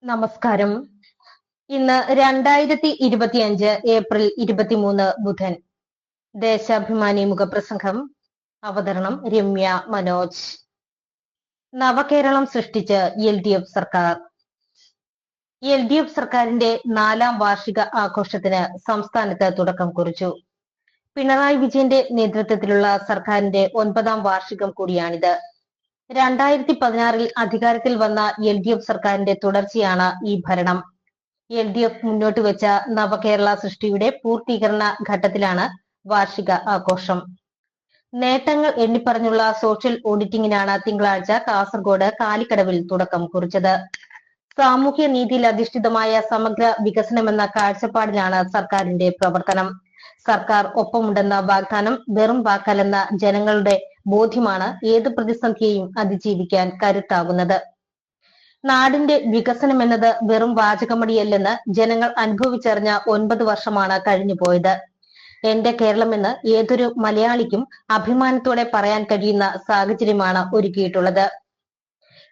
നമസ്കാരം. ഇന്ന് 2025 ഏപ്രിൽ 23 ബുധൻ. ദേശാഭിമാനി മുഖപ്രസംഗം. അവതരണം രമ്യ മനോജ്. നവകേരളം സൃഷ്ടിച്ച് LDF സർക്കാർ. LDF സർക്കാരിന്റെ 4ാം വാർഷിക ആഘോഷത്തിന് സംസ്ഥാനത്ത് തുടക്കം കുറിച്ചു. പിണറായി വിജയന്റെ നേതൃത്വത്തിലുള്ള സർക്കാരിന്റെ 9ാം വാർഷികം കൂടിയാണിത്. 2016-ൽ അധികാരത്തിൽ വന്ന LDF സർക്കാരിന്റെ തുടർച്ചയാണ് ഈ ഭരണം. LDF മുന്നോട്ട് വെച്ച നവകേരള സൃഷ്ടിയുടെ പൂർത്തീകരണ ഘട്ടത്തിലാണ് വാർഷിക ആഘോഷം. നേട്ടങ്ങൾ എണ്ണിപ്പറഞ്ഞുള്ള സോഷ്യൽ ഓഡിറ്റിംഗിനാണ് തിങ്കളാഴ്ച കാസർഗോഡ് കാലിക്കടവിൽ തുടക്കം കുറിച്ചത്. സാമൂഹ്യ നീതിയിൽ അധിഷ്ഠിതമായ സമഗ്ര വികസനമെന്ന കാഴ്ചപ്പാടിലാണ് സർക്കാരിന്റെ പ്രവർത്തനം. സർക്കാർ ഒപ്പമുണ്ടെന്ന വാഗ്ദാനം വെറും വാക്കല്ലെന്ന ജനങ്ങളുടെ ബോധ്യമാണ് ഏത് പ്രതിസന്ധിയെയും അതിജീവിക്കാൻ കരുത്താകുന്നത്. നാടിന്റെ വികസനം എന്നത് വെറും വാചകമടിയല്ലെന്ന് ജനങ്ങൾ അനുഭവിച്ചറിഞ്ഞ 9 വർഷമാണ് കഴിഞ്ഞുപോയത്. എന്റെ കേരളമെന്ന് ഏതൊരു മലയാളിക്കും അഭിമാനത്തോടെ പറയാൻ കഴിയുന്ന സാഹചര്യമാണ് ഒരുക്കിയിട്ടുള്ളത്.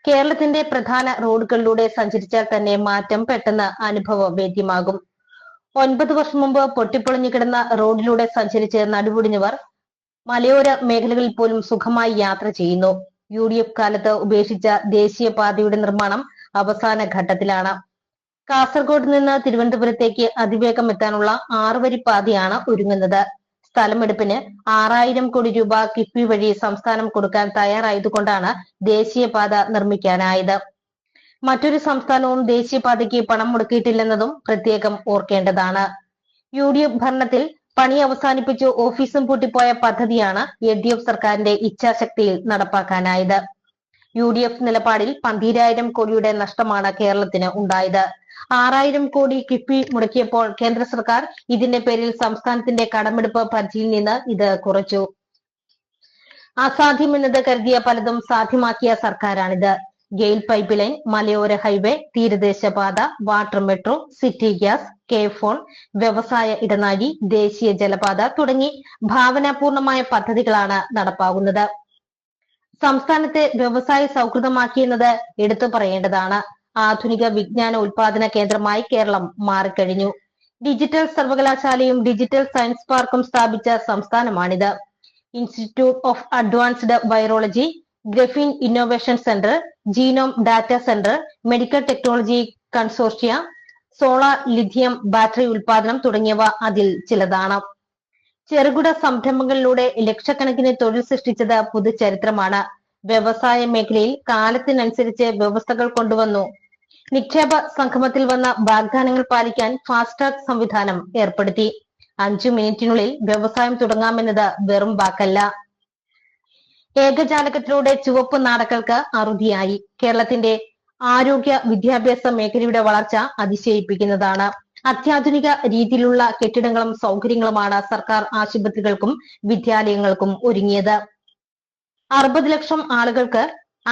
കേരളത്തിന്റെ പ്രധാന റോഡുകളിലൂടെ സഞ്ചരിച്ചാൽ തന്നെ മാറ്റം പെട്ടെന്ന് അനുഭവവേദ്യമാകും. 9 വർഷം മുമ്പ് പൊട്ടിപ്പൊളിഞ്ഞു കിടന്ന റോഡിലൂടെ സഞ്ചരിച്ച് നടുവൊടിഞ്ഞവർ മലയോര മേഖലകളിൽ പോലും സുഖമായി യാത്ര ചെയ്യുന്നു. UDF കാലത്ത് ഉപേക്ഷിച്ച ദേശീയപാതയുടെ നിർമ്മാണം അവസാന ഘട്ടത്തിലാണ്. കാസർഗോഡ് നിന്ന് തിരുവനന്തപുരത്തേക്ക് അതിവേഗം എത്താനുള്ള 6 വരി പാതയാണ് ഒരുങ്ങുന്നത്. സ്ഥലമെടുപ്പിന് 6000 കോടി രൂപ കിഫ്ബി വഴി സംസ്ഥാനം കൊടുക്കാൻ തയ്യാറായതുകൊണ്ടാണ് ദേശീയപാത നിർമ്മിക്കാനായത്. മറ്റൊരു സംസ്ഥാനവും ദേശീയപാതയ്ക്ക് പണം മുടക്കിയിട്ടില്ലെന്നതും പ്രത്യേകം ഓർക്കേണ്ടതാണ്. UDF ഭരണത്തിൽ പണി അവസാനിപ്പിച്ചു ഓഫീസും പൂട്ടിപ്പോയ പദ്ധതിയാണ് LDF സർക്കാരിന്റെ ഇച്ഛാശക്തിയിൽ നടപ്പാക്കാനായത്. UDF നിലപാടിൽ 12,000 കോടിയുടെ നഷ്ടമാണ് കേരളത്തിന് ഉണ്ടായത്. 6000 കോടി കിഫ്ബി മുടക്കിയപ്പോൾ കേന്ദ്ര സർക്കാർ ഇതിന്റെ പേരിൽ സംസ്ഥാനത്തിന്റെ കടമെടുപ്പ് പരിധിയിൽ നിന്ന് ഇത് കുറച്ചു. അസാധ്യമെന്നത് കരുതിയ പലതും സാധ്യമാക്കിയ സർക്കാരാണിത്. ഗെയിൽ പൈപ്പ് ലൈൻ, മലയോര ഹൈവേ, തീരദേശപാത, വാട്ടർ മെട്രോ, സിറ്റി ഗ്യാസ്, K-ഫോൺ, വ്യവസായ ഇടനാഴി, ദേശീയ ജലപാത തുടങ്ങി ഭാവനാപൂർണമായ പദ്ധതികളാണ് നടപ്പാകുന്നത്. സംസ്ഥാനത്തെ വ്യവസായ സൗഹൃദമാക്കിയെന്നത് എടുത്തു പറയേണ്ടതാണ്. ആധുനിക വിജ്ഞാന ഉൽപാദന കേന്ദ്രമായി കേരളം മാറിക്കഴിഞ്ഞു. ഡിജിറ്റൽ സർവകലാശാലയും ഡിജിറ്റൽ സയൻസ് പാർക്കും സ്ഥാപിച്ച സംസ്ഥാനമാണിത്. Institute of advanced virology, graphene innovation centre, genome data centre, medical technology consortia, solar lithium battery ഉൽപാദനം തുടങ്ങിയവ അതിൽ ചിലതാണ്. ചെറുകിട സംരംഭങ്ങളിലൂടെ ലക്ഷക്കണക്കിന് തൊഴിൽ സൃഷ്ടിച്ചത് പുതുചരിത്രമാണ്. വ്യവസായ മേഖലയിൽ കാലത്തിനനുസരിച്ച് വ്യവസ്ഥകൾ കൊണ്ടുവന്നു. നിക്ഷേപ സംഗമത്തിൽ വന്ന വാഗ്ദാനങ്ങൾ പാലിക്കാൻ ഫാസ്റ്റ് ട്രാക്ക് സംവിധാനം ഏർപ്പെടുത്തി. 5 മിനിറ്റിനുള്ളിൽ വ്യവസായം തുടങ്ങാമെന്നത് വെറും വാക്കല്ല. ഏകജാലകത്തിലൂടെ ചുവപ്പ് നാടകൾക്ക് അറുതിയായി. കേരളത്തിന്റെ ആരോഗ്യ വിദ്യാഭ്യാസ മേഖലയുടെ വളർച്ച അതിശയിപ്പിക്കുന്നതാണ്. അത്യാധുനിക രീതിയിലുള്ള കെട്ടിടങ്ങളും സൗകര്യങ്ങളുമാണ് സർക്കാർ ആശുപത്രികൾക്കും വിദ്യാലയങ്ങൾക്കും ഒരുങ്ങിയത്. 60 ലക്ഷം ആളുകൾക്ക്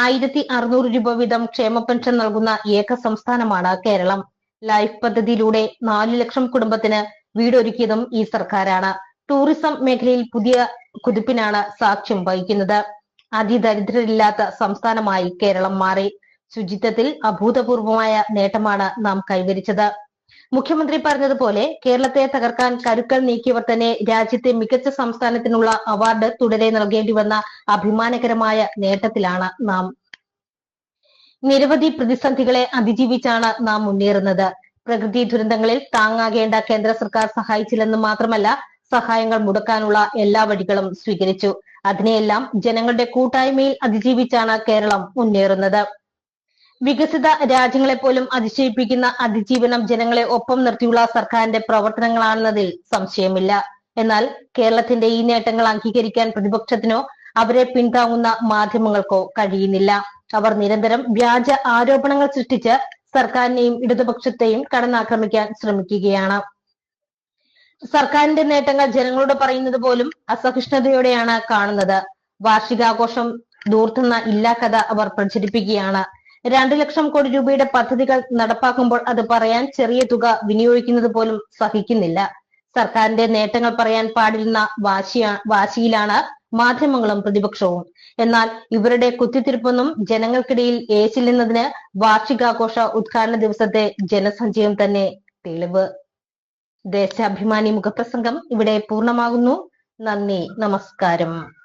1600 രൂപ വീതം ക്ഷേമ പെൻഷൻ നൽകുന്ന ഏക സംസ്ഥാനമാണ് കേരളം. ലൈഫ് പദ്ധതിയിലൂടെ 4 ലക്ഷം കുടുംബത്തിന് വീടൊരുക്കിയതും ഈ സർക്കാരാണ്. ടൂറിസം മേഖലയിൽ പുതിയ കുതിപ്പിനാണ് സാക്ഷ്യം വഹിക്കുന്നത്. അതിദരിദ്രരില്ലാത്ത സംസ്ഥാനമായി കേരളം മാറി. ശുചിത്വത്തിൽ അഭൂതപൂർവമായ നേട്ടമാണ് നാം കൈവരിച്ചത്. മുഖ്യമന്ത്രി പറഞ്ഞതുപോലെ കേരളത്തെ തകർക്കാൻ കരുക്കൾ നീക്കിയവർ തന്നെ രാജ്യത്തെ മികച്ച സംസ്ഥാനത്തിനുള്ള അവാർഡ് തുടരെ നൽകേണ്ടി വന്ന അഭിമാനകരമായ നേട്ടത്തിലാണ് നാം. നിരവധി പ്രതിസന്ധികളെ അതിജീവിച്ചാണ് നാം മുന്നേറുന്നത്. പ്രകൃതി ദുരന്തങ്ങളിൽ താങ്ങാകേണ്ട കേന്ദ്ര സർക്കാർ സഹായിച്ചില്ലെന്ന് മാത്രമല്ല, സഹായങ്ങൾ മുടക്കാനുള്ള എല്ലാ വഴികളും സ്വീകരിച്ചു. അതിനെയെല്ലാം ജനങ്ങളുടെ കൂട്ടായ്മയിൽ അതിജീവിച്ചാണ് കേരളം മുന്നേറുന്നത്. വികസിത രാജ്യങ്ങളെ പോലും അതിശയിപ്പിക്കുന്ന അതിജീവനം ജനങ്ങളെ ഒപ്പം നിർത്തിയുള്ള സർക്കാരിന്റെ പ്രവർത്തനങ്ങളാണെന്നതിൽ സംശയമില്ല. എന്നാൽ കേരളത്തിന്റെ ഈ നേട്ടങ്ങൾ അംഗീകരിക്കാൻ പ്രതിപക്ഷത്തിനോ അവരെ പിന്താങ്ങുന്ന മാധ്യമങ്ങൾക്കോ കഴിയുന്നില്ല. അവർ നിരന്തരം വ്യാജ ആരോപണങ്ങൾ സൃഷ്ടിച്ച് സർക്കാരിനെയും ഇടതുപക്ഷത്തെയും കടന്നാക്രമിക്കാൻ ശ്രമിക്കുകയാണ്. സർക്കാരിന്റെ നേട്ടങ്ങൾ ജനങ്ങളോട് പറയുന്നത് പോലും അസഹിഷ്ണുതയോടെയാണ് കാണുന്നത്. വാർഷികാഘോഷം ദൂർത്തെന്ന ഇല്ലാക്കഥ അവർ പ്രചരിപ്പിക്കുകയാണ്. 2 ലക്ഷം കോടി രൂപയുടെ പദ്ധതികൾ നടപ്പാക്കുമ്പോൾ അത് പറയാൻ ചെറിയ തുക വിനിയോഗിക്കുന്നത് പോലും സഹിക്കുന്നില്ല. സർക്കാരിന്റെ നേട്ടങ്ങൾ പറയാൻ പാടില്ലെന്ന വാശിയിലാണ് മാധ്യമങ്ങളും പ്രതിപക്ഷവും. എന്നാൽ ഇവരുടെ കുത്തിത്തിരിപ്പൊന്നും ജനങ്ങൾക്കിടയിൽ ഏശില്ലെന്നതിന് വാർഷികാഘോഷ ഉദ്ഘാടന ദിവസത്തെ ജനസഞ്ചയം തന്നെ തെളിവ്. ദേശാഭിമാനി മുഖപ്രസംഗം ഇവിടെ പൂർണ്ണമാകുന്നു. നന്ദി, നമസ്കാരം.